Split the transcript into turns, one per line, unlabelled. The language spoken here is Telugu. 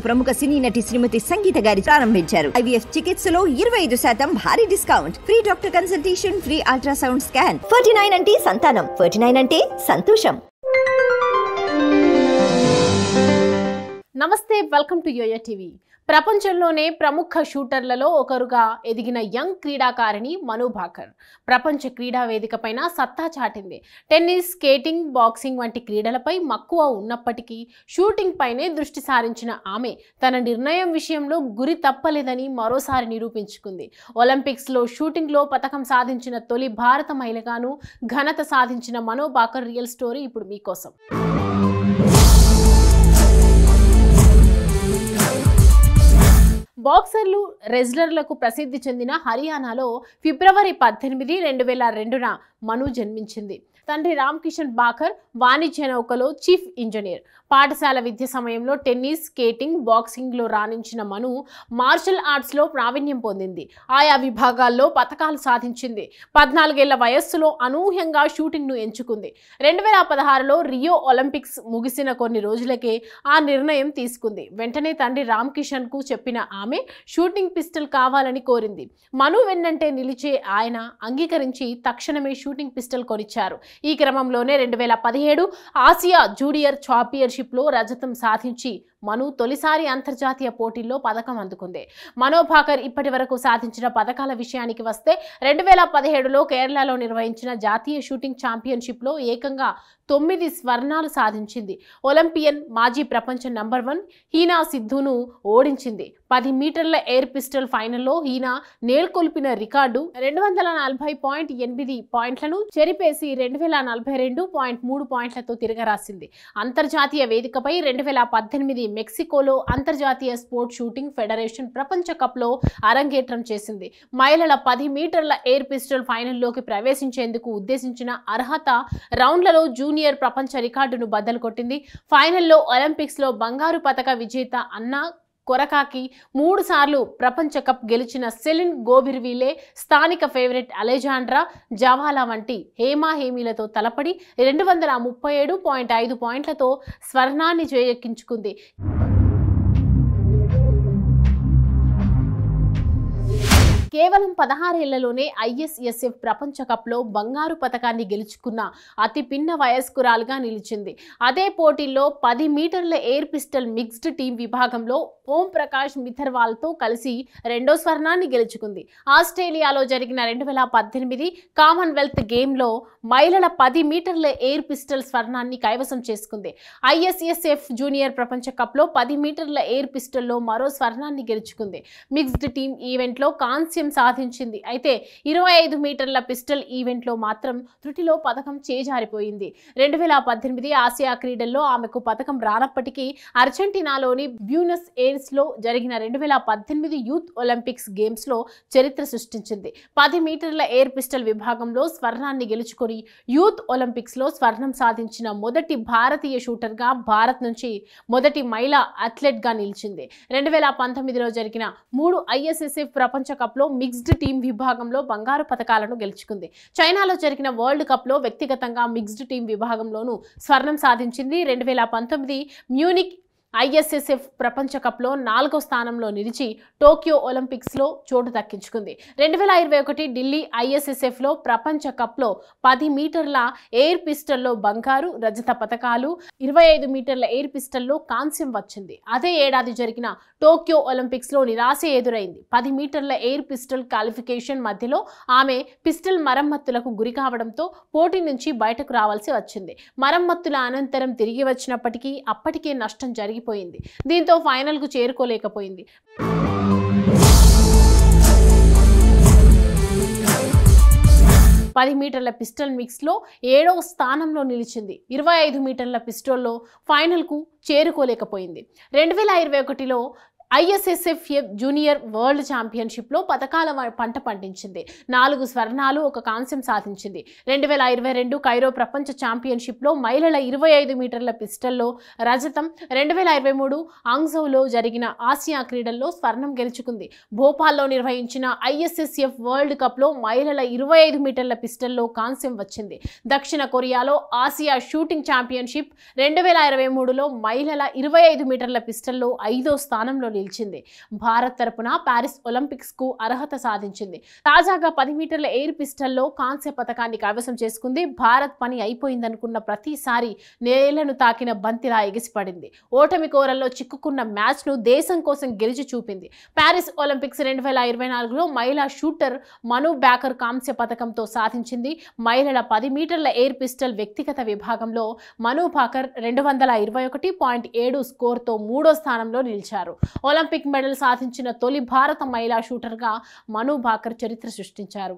ప్రముఖ సినీ నటి శ్రీమతి సంగీత గారి ప్రారంభించారు. IVF చికిత్సలో 25% భారీ discount, free doctor consultation, free ultrasound scan. 49 అంటే సంతానం, 49 అంటే సంతోషం.
నమస్తే, వెల్కమ్ టు యోయో టీవీ. ప్రపంచంలోనే ప్రముఖ షూటర్లలో ఒకరుగా ఎదిగిన యంగ్ క్రీడాకారిణి మను భాకర్ ప్రపంచ క్రీడా వేదికపైన సత్తా చాటింది. టెన్నిస్, స్కేటింగ్, బాక్సింగ్ వంటి క్రీడలపై మక్కువ ఉన్నప్పటికీ షూటింగ్ పైనే దృష్టి సారించిన ఆమె తన నిర్ణయం విషయంలో గురి తప్పలేదని మరోసారి నిరూపించుకుంది. ఒలింపిక్స్లో షూటింగ్లో పతకం సాధించిన తొలి భారత మహిళగాను ఘనత సాధించిన మను భాకర్ రియల్ స్టోరీ ఇప్పుడు మీకోసం. బాక్సర్లు, రెజ్లర్లకు ప్రసిద్ధి చెందిన హర్యానాలో ఫిబ్రవరి 18, 2002న మను జన్మించింది. తండ్రి రామ్ కిషన్ భాకర్ వాణిజ్య నౌకలో చీఫ్ ఇంజనీర్. పాఠశాల విద్య సమయంలో టెన్నిస్, స్కేటింగ్, బాక్సింగ్లో రాణించిన మను మార్షల్ ఆర్ట్స్లో ప్రావీణ్యం పొందింది. ఆయా విభాగాల్లో పతకాలు సాధించింది. 14 ఏళ్ల వయస్సులో అనూహ్యంగా షూటింగ్ను ఎంచుకుంది. 2016లో రియో ఒలింపిక్స్ ముగిసిన కొన్ని రోజులకే ఆ నిర్ణయం తీసుకుంది. వెంటనే తండ్రి రామ్ కిషన్కు చెప్పిన ఆమె షూటింగ్ పిస్టల్ కావాలని కోరింది. మను వెన్నంటే నిలిచే ఆయన అంగీకరించి తక్షణమే షూటింగ్ పిస్టల్ కొనిచ్చారు. ఈ క్రమంలోనే 2017 ఆసియా జూనియర్ ఛాంపియన్షిప్లో రజతం సాధించి మను తొలిసారి అంతర్జాతీయ పోటీల్లో పథకం అందుకుంది. మను భాకర్ ఇప్పటి వరకు సాధించిన పథకాల విషయానికి వస్తే 2017లో కేరళలో నిర్వహించిన జాతీయ షూటింగ్ ఛాంపియన్షిప్లో ఏకంగా 9 స్వర్ణాలు సాధించింది. ఒలింపియన్, మాజీ ప్రపంచ నంబర్ 1 హీనా సిద్ధును ఓడించింది. 10 మీటర్ల ఎయిర్ పిస్టల్ ఫైనల్లో హీనా నేల్కొల్పిన రికార్డు 240.8 పాయింట్లను చెరిపేసి 242.3 పాయింట్లతో తిరగరాసింది. అంతర్జాతీయ వేదికపై 2018 మెక్సికోలో అంతర్జాతీయ స్పోర్ట్స్ షూటింగ్ ఫెడరేషన్ ప్రపంచ కప్లో అరంగేట్రం చేసింది. మహిళల 10 మీటర్ల ఎయిర్ పిస్టల్ ఫైనల్లోకి ప్రవేశించేందుకు ఉద్దేశించిన అర్హత రౌండ్లలో జూనియర్ ప్రపంచ రికార్డును బద్దలు కొట్టింది. ఫైనల్లో ఒలింపిక్స్లో బంగారు పతక విజేత అన్నా కొరకాకి, 3 సార్లు ప్రపంచ కప్ గెలిచిన సెలిన్ గోబిర్విలే, స్థానిక ఫేవరెట్ అలెజాండ్రా జవాలా వంటి హేమీలతో తలపడి 237.5 పాయింట్లతో స్వర్ణాన్ని చేజెక్కించుకుంది. కేవలం 16 ఏళ్లలోనే ISSF ప్రపంచ కప్లో బంగారు పతకాన్ని గెలుచుకున్న అతి పిన్న వయస్కురాలుగా నిలిచింది. అదే పోటీల్లో 10 మీటర్ల ఎయిర్ పిస్టల్ మిక్స్డ్ టీం విభాగంలో ఓం ప్రకాష్ మిథర్వాల్తో కలిసి 2వ స్వర్ణాన్ని గెలుచుకుంది. ఆస్ట్రేలియాలో జరిగిన 2018 కామన్వెల్త్ గేమ్లో మహిళల 10 మీటర్ల ఎయిర్ పిస్టల్ స్వర్ణాన్ని కైవసం చేసుకుంది. ISSF జూనియర్ ప్రపంచ కప్లో 10 మీటర్ల ఎయిర్ పిస్టల్లో మరో స్వర్ణాన్ని గెలుచుకుంది. మిక్స్డ్ టీం ఈవెంట్లో కాన్స్యం సాధించింది. అయితే 25 మీటర్ల పిస్టల్ ఈవెంట్లో మాత్రం త్రుటిలో పథకం చేజారిపోయింది. 2018 ఆసియా క్రీడల్లో ఆమెకు పథకం రానప్పటికీ అర్జెంటీనాలోని బ్యూనస్ ఎయిర్స్లో జరిగిన 2018 యూత్ ఒలింపిక్స్ గేమ్స్లో చరిత్ర సృష్టించింది. 10 మీటర్ల ఎయిర్ పిస్టల్ విభాగంలో స్వర్ణాన్ని గెలుచుకొని యూత్ ఒలింపిక్స్లో స్వర్ణం సాధించిన మొదటి భారతీయ షూటర్గా, భారత్ నుంచి మొదటి మహిళా అథ్లెట్గా నిలిచింది. 2019లో జరిగిన 3 ISSF ప్రపంచ కప్లో మిక్స్డ్ టీం విభాగంలో బంగారు పతకాలను గెలుచుకుంది. చైనాలో జరిగిన వరల్డ్ కప్లో వ్యక్తిగతంగా మిక్స్డ్ టీం విభాగంలోనూ స్వర్ణం సాధించింది. 2019 మ్యూనిక్ ISSF ప్రపంచ కప్లో 4వ స్థానంలో నిలిచి టోక్యో ఒలింపిక్స్లో చోటు దక్కించుకుంది. 2021 ఢిల్లీ ISSFలో ప్రపంచ కప్లో 10 మీటర్ల ఎయిర్ పిస్టల్లో బంగారు, రజత పతకాలు, 25 మీటర్ల ఎయిర్ పిస్టల్లో కాంస్యం వచ్చింది. అదే ఏడాది జరిగిన టోక్యో ఒలింపిక్స్లో నిరాశ ఎదురైంది. 10 మీటర్ల ఎయిర్ పిస్టల్ క్వాలిఫికేషన్ మధ్యలో ఆమె పిస్టల్ మరమ్మతులకు గురి కావడంతో పోటీ నుంచి బయటకు రావాల్సి వచ్చింది. మరమ్మతుల అనంతరం తిరిగి వచ్చినప్పటికీ అప్పటికే నష్టం జరిగిపోయింది. దీంతో ఫైనల్కు చేరుకోలేకపోయింది. 10 మీటర్ల పిస్టల్ మిక్స్లో 7వ స్థానంలో నిలిచింది. 25 మీటర్ల పిస్టల్లో ఫైనల్కు చేరుకోలేకపోయింది. 2021లో ISSF జూనియర్ వరల్డ్ ఛాంపియన్షిప్లో పతకాల పంట పండించింది. 4 స్వర్ణాలు, 1 కాంస్యం సాధించింది. 2022 కైరో ప్రపంచ ఛాంపియన్షిప్లో మహిళల 25 మీటర్ల పిస్టల్లో రజతం, 2023 ఆంగ్జౌలో జరిగిన ఆసియా క్రీడల్లో స్వర్ణం గెలుచుకుంది. భోపాల్లో నిర్వహించిన ISSF వరల్డ్ కప్లో మహిళల 25 మీటర్ల పిస్టల్లో కాంస్యం వచ్చింది. దక్షిణ కొరియాలో ఆసియా షూటింగ్ ఛాంపియన్షిప్ 2023లో మహిళల 25 మీటర్ల పిస్టల్లో 5వ స్థానంలో నిలిచింది. భారత్ తరపున ప్యారిస్ ఒలింపిక్స్ కు అర్హత సాధించింది. తాజాగా 10 మీటర్ల ఎయిర్ పిస్టల్లో కాంస్య పతకాన్ని కైవసం చేసుకుంది. భారత్ పని అయిపోయిందనుకున్న ప్రతిసారి నేలను తాకిన బంతిలా ఎగిసిపడింది. ఓటమి కోరల్లో చిక్కుకున్న మ్యాచ్ ను దేశం కోసం గెలిచి చూపింది. ప్యారిస్ ఒలింపిక్స్ 2024లో మహిళా షూటర్ మను భాకర్ కాంస్య పతకంతో సాధించింది. మహిళల 10 మీటర్ల ఎయిర్ పిస్టల్ వ్యక్తిగత విభాగంలో మను భాకర్ 221.7 స్కోర్తో 3వ స్థానంలో నిలిచారు. ఒలింపిక్ మెడల్ సాధించిన తొలి భారత మహిళా షూటర్గా మను భాకర్ చరిత్ర సృష్టించారు.